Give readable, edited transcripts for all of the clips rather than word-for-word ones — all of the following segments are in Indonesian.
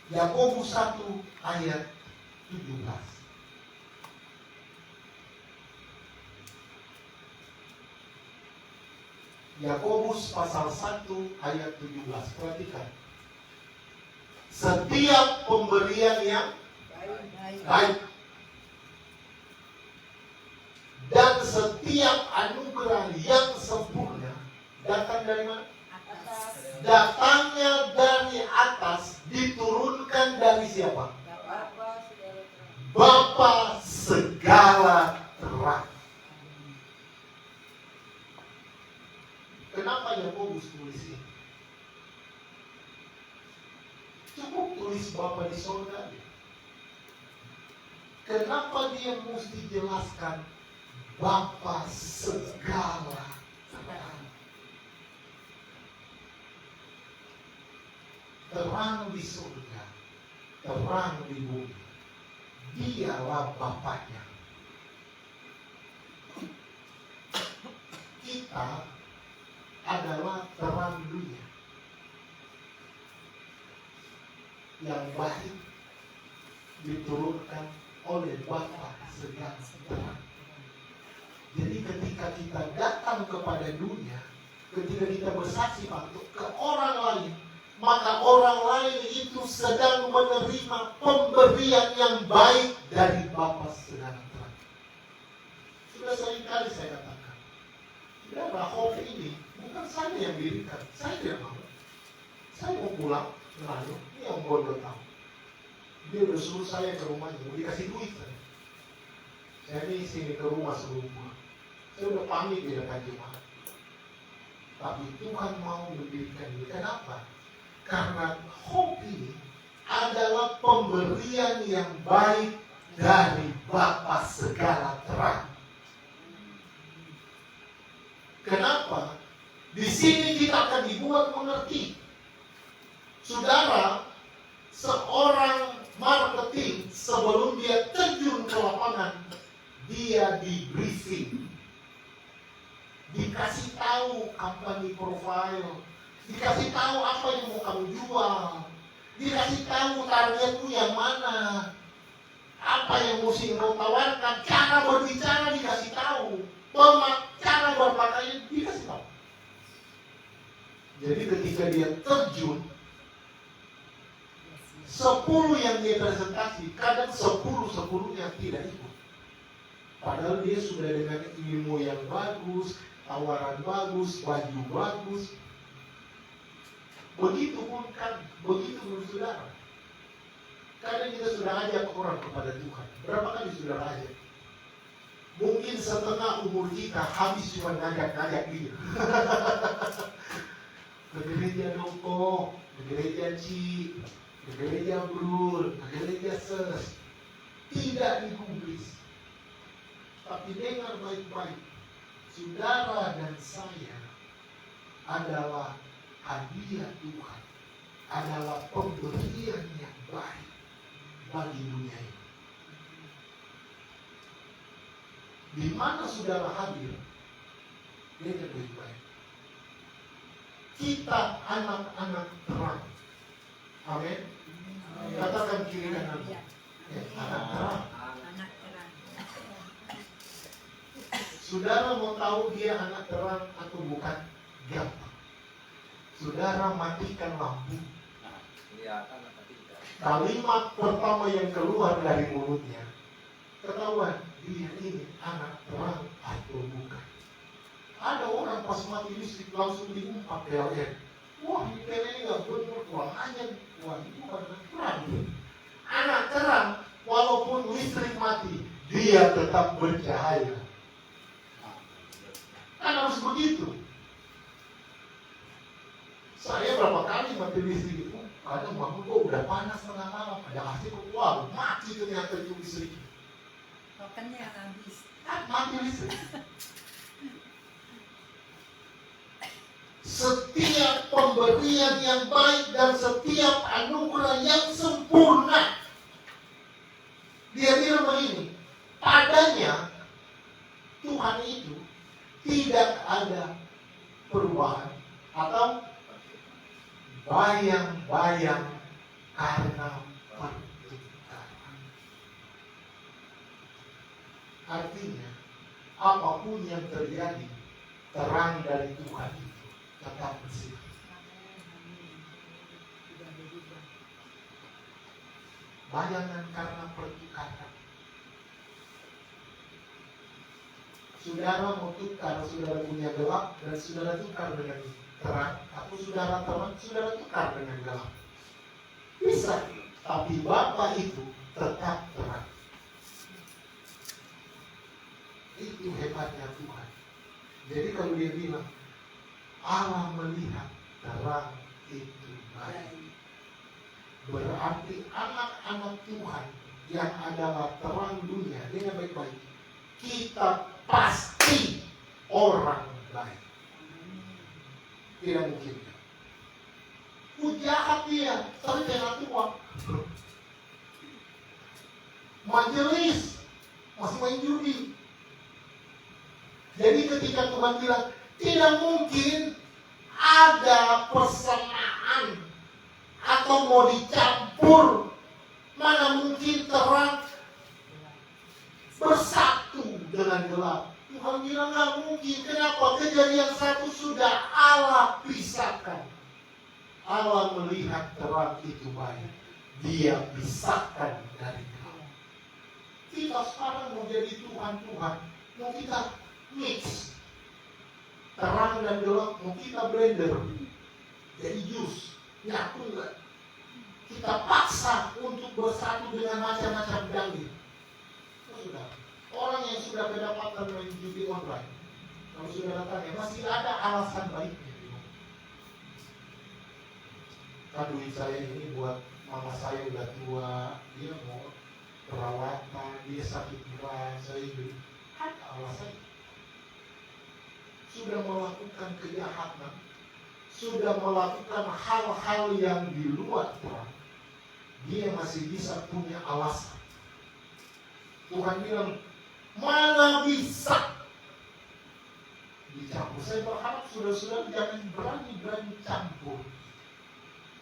Yakobus 1 ayat 17. Yakobus pasal 1 ayat 17. Perhatikan. Setiap pemberian yang baik dan setiap anugerah yang sempurna datang dari mana? Datangnya dari atas, diturunkan dari siapa? Bapa segala terang. Kenapa Yakobus tulis ini? Cukup tulis Bapa di surga. Kenapa dia mesti jelaskan Bapa segala terang? Terang di surga, terang di bumi. Dialah Bapaknya. Kita adalah terang dunia yang baik diturunkan oleh Bapa segala terang. Jadi ketika kita datang kepada dunia, ketika kita bersaksi ke orang lain, maka orang lain itu sedang menerima pemberian yang baik dari Bapa segala terang. Sudah seringkali saya katakan, saudara, hope ini bukan saya yang dirikan. Saya tidak mau. Saya mau pulang, lalu ini yang bodoh tahu. Dia udah suruh saya ke rumahnya, mau dikasih duit saya. Saya ini sini ke rumah sebelum pulang. Saya udah pamit di depan jemaat. Tapi Tuhan mau mendirikan ini. Kenapa? Karena hope ini adalah pemberian yang baik dari Bapa segala terang. Kenapa? Di sini kita akan dibuat mengerti. Saudara, seorang marketing sebelum dia terjun ke lapangan, dia di briefing, dikasih tahu company profile, dikasih tahu apa yang mau kamu jual, dikasih tahu targetmu yang mana, apa yang mesti kamu tawarkan, cara berbicara dikasih tahu, cara berpakaian dikasih tahu. Jadi ketika dia terjun, 10 yang dia presentasi, kadang 10-10-nya tidak ikut. Padahal dia sudah dengan ilmu yang bagus, tawaran bagus, baju bagus. Begitupun saudara. Kadang kita sudah ajak orang kepada Tuhan. Berapa kali sudah ajak? Mungkin setengah umur kita habis cuma ngajak dia. Ke gereja Doko, ke gereja Ci, ke gereja Brul, ke gereja Ses. Tidak digubris. Tapi dengar baik-baik. Saudara dan saya adalah hadiah Tuhan, adalah pemberian yang baik bagi dunia ini. Di mana saudara hadir, dengar baik-baik. Kita anak-anak terang. Amin. Katakan kiri kanan. Anak terang. Saudara mau tahu dia anak terang atau bukan? Gampang. Saudara matikan lampu. Kalimat pertama yang keluar dari mulutnya, ketahuan dia ini anak terang atau bukan. Ada orang pas mati listrik langsung diumpat PLN. Wah, ini PLN nggak benar, kurang aja. Wah, itu bukan anak terang. Anak terang, walaupun listrik mati, dia tetap bercahaya. Kan harus begitu. Saya berapa kali mati listrik itu, kadang bangun kok udah panas tengah malam, ada kasih kok, wah mati ternyata itu listrik. Tokennya habis. Mati listrik. Setiap pemberian yang baik dan setiap anugerah yang sempurna, dia bilang begini, padanya Tuhan itu tidak ada perubahan atau bayang-bayang karena pertukaran. Artinya, apapun yang terjadi, terang dari Tuhan itu tetap bersih. Bayangan karena pertukaran. Saudara mau tukar, saudara punya gelap dan saudara tukar dengan terang, atau saudara terang, saudara tukar dengan gelap. Bisa, tapi Bapa itu tetap terang. Itu hebatnya Tuhan. Jadi kalau dia bilang Allah melihat terang itu baik, berarti anak-anak Tuhan yang adalah terang dunia, dengan baik-baik, kita pasti orang baik. Tidak mungkin. Jahat dia, tapi jangan tua. Majelis, masih main judi. Jadi ketika Tuhan bilang, tidak mungkin ada persamaan atau mau dicampur, mana mungkin terang bersatu dengan gelap. Tuhan bilang nggak mungkin. Kenapa? Kejadian 1 sudah Allah pisahkan. Allah melihat terang itu baik, dia pisahkan dari gelap. Kita sekarang mau jadi Tuhan-Tuhan, mau kita mix terang dan gelap, mau kita blender jadi jus, nyatu enggak. Kita paksa untuk bersatu dengan macam-macam dalil. Sudah, orang yang sudah kedapatan main judi online, kalau sudah tanya, masih ada alasan baiknya. Kan duit saya ini buat mama saya udah tua, dia mau perawatan, dia sakit berat, saya beli. Ada alasan. Sudah melakukan kejahatan, sudah melakukan hal-hal yang di luar terang, dia masih bisa punya alasan. Tuhan bilang, mana bisa dicampur. Saya berharap saudara-saudara jangan berani-berani campur.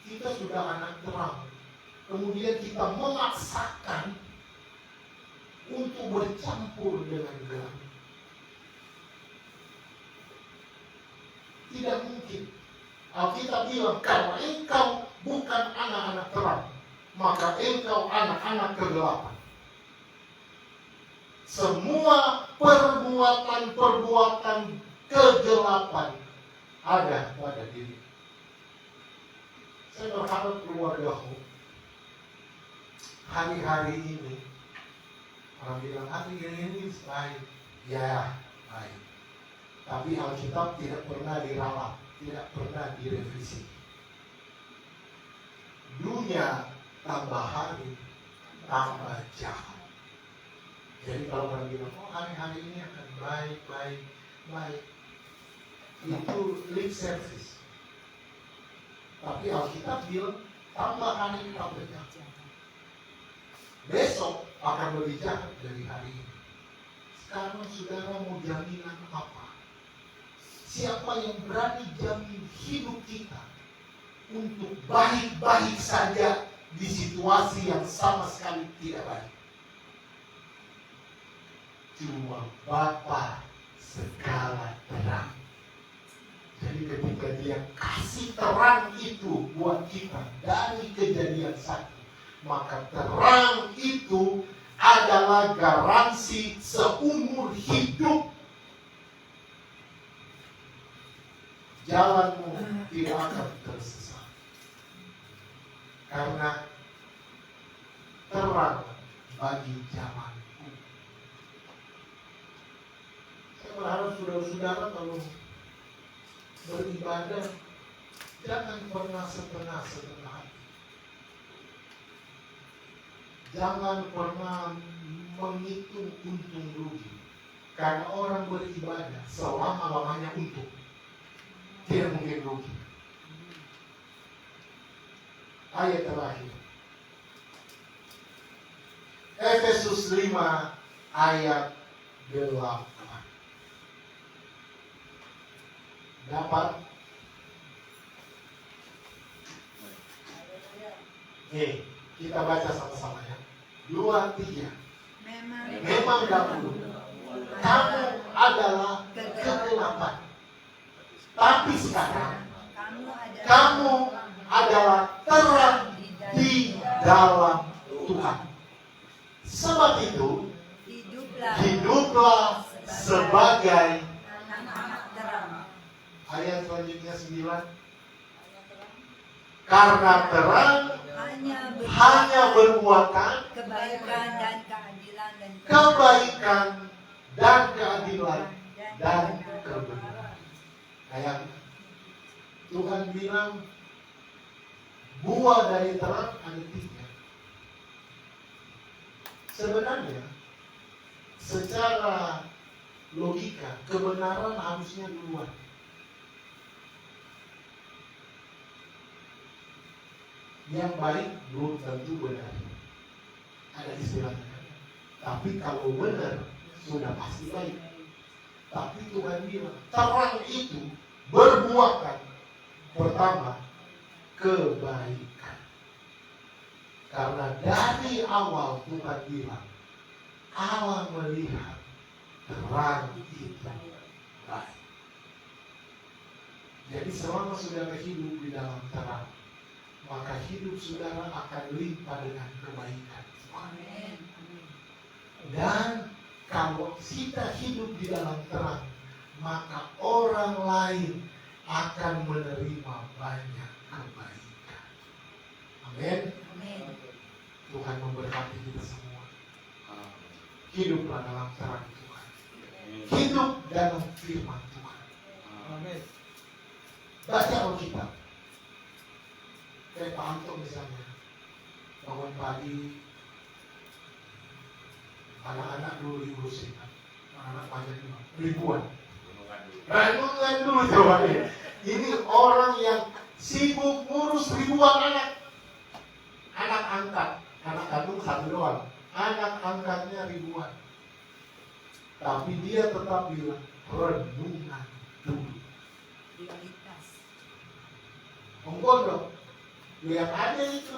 Kita sudah anak terang, kemudian kita memaksakan untuk bercampur dengan gelap. Tidak mungkin. Alkitab bilang, kalau engkau bukan anak-anak terang, maka engkau anak-anak kegelapan. Semua perbuatan-perbuatan kegelapan ada pada diri. Saya berharap keluargamu hari-hari ini, orang bilang hari ini baik, ya baik. Tapi Alkitab tidak pernah diralat, tidak pernah direvisi. Dunia tambah hari, tambah jahat. Jadi kalau orang bilang, oh hari-hari ini akan baik, itu lip service. Tapi Alkitab bilang, tambah hari, tambah jahat. Besok akan lebih jahat dari hari ini. Sekarang saudara mau jaminan apa? Siapa yang berani jamin hidup kita untuk baik-baik saja di situasi yang sama sekali tidak baik? Cuma Bapa segala terang. Jadi ketika dia kasih terang itu buat kita dari kejadian 1, maka terang itu adalah garansi seumur hidup. Jalanmu tidak akan tersesat. Karena terang bagi jalanku. Saya berharap saudara-saudara kalau beribadah, jangan pernah setengah-setengah hati. Jangan pernah menghitung untung rugi. Karena orang beribadah selama-lamanya untung. Tidak mungkin rugi. Ayat terakhir. Efesus 5 ayat 8. Dapat? Nih, kita baca sama-sama ya. 2, 3. Memang dahulu kamu adalah kegelapan, tapi sekarang kamu adalah terang di dalam Tuhan. Sebab itu hiduplah sebagai anak terang. ayat selanjutnya 9. Karena terang hanya berbuahkan kebaikan dan keadilan dan kebenaran. Kayak Tuhan bilang buah dari terang ada 3. Sebenarnya secara logika kebenaran harusnya duluan. Yang baik belum tentu benar. Ada istilahnya. Tapi kalau benar sudah pasti baik. Tapi Tuhan bilang terang itu berbuahkan pertama kebaikan. Karena dari awal Tuhan bilang Allah melihat terang itu baik. Jadi selama saudara hidup di dalam terang, maka hidup saudara akan limpah dengan kebaikan. Amin. Dan kalau kita hidup di dalam terang, maka orang lain akan menerima banyak kebaikan. Amin. Tuhan memberkati kita semua. Hiduplah dalam terang Tuhan. Hidup dalam firman Tuhan. Amin. Baca Alkitab. Kayak Pak Anto misalnya, bangun pagi, anak-anak dulu diurusin, anak-anak banyak juga, ribuan. Renungan dulu coba nih. Ini orang yang sibuk ngurus ribuan anak. Anak angkat, anak kandung 1 doang, anak angkatnya ribuan. Tapi dia tetap bilang renungan dulu. Prioritas. Enggak dong. Lihat aja itu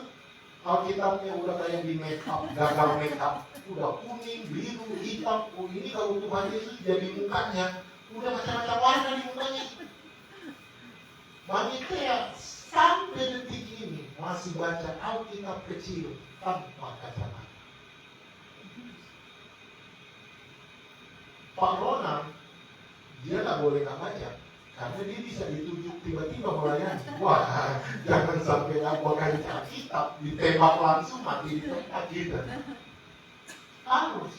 Alkitabnya udah kayak di make up, gagal make up, udah kuning, biru, hitam. Oh ini kalau Tuhan Yesus jadi mukanya udah macam-macam warna di mukanya. Bagi saya sampai detik ini masih baca Alkitab kecil tanpa kacamata. Pak Ronald dia nggak boleh nggak baca. Karena dia bisa ditunjuk tiba-tiba melayani. Wah, jangan sampai aku akan Alkitab ditembak langsung mati di tempat kita. Harus.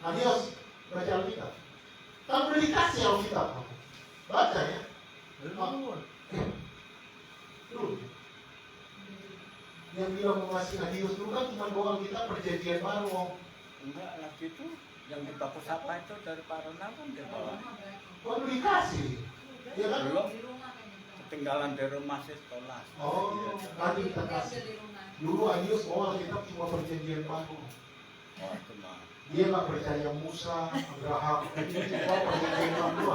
Adios, baca Alkitab. Kan udah dikasih Alkitab kamu. Baca ya. Dulu. Yang bilang mau ngasih adios dulu kan cuma doang kita perjanjian baru. Enggak, lagi itu yang di baku sapa itu dari Pak Ronald kan dia bawa. Baru dikasih. Ya kan? Belum ketinggalan di rumah sih sekolah. Oh, nanti kita kasih. Dulu adios bawa Alkitab cuma perjanjian baru. Oh, itu mah. Dia nggak percaya Musa, Abraham, ini semua perjanjian baru.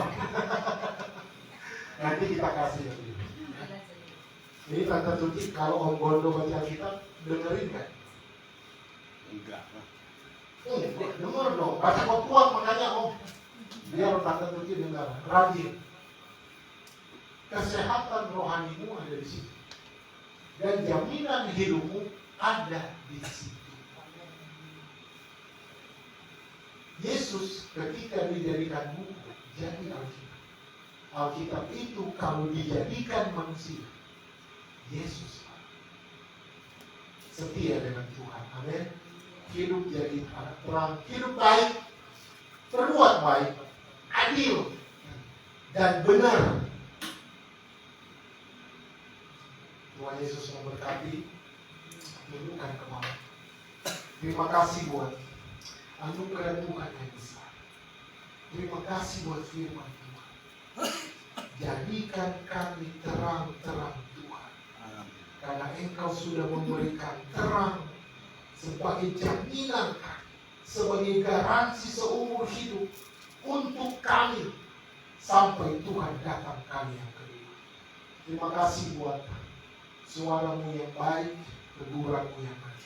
Nanti kita kasih lagi. Ini Tante Tuti kalau Om Gondo baca Alkitab dengerin kan? Enggak lah. Denger dong, baca kok kuat makanya Om. Biar Tante Tuti dengar, rajin. Kesehatan rohanimu ada di situ. Dan jaminan hidupmu ada di situ. Yesus ketika dijadikan buku, jadi Alkitab. Alkitab itu kalau dijadikan manusia, Yesus setia dengan Tuhan. Amin. Hidup jadi anak terang, hidup baik, berbuat baik, adil, dan benar. Tuhan Yesus memberkati, tundukkan kepala. Terima kasih buat anugerah Tuhan yang besar. Terima kasih buat firman Tuhan. Jadikan kami terang-terang Tuhan. Karena Engkau sudah memberikan terang sebagai jaminan kami, sebagai garansi seumur hidup untuk kami sampai Tuhan datang kali yang kedua. Terima kasih buat suaramu yang baik, teguran-Mu yang manis.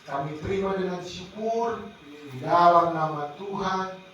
Kami terima dengan syukur di dalam nama Tuhan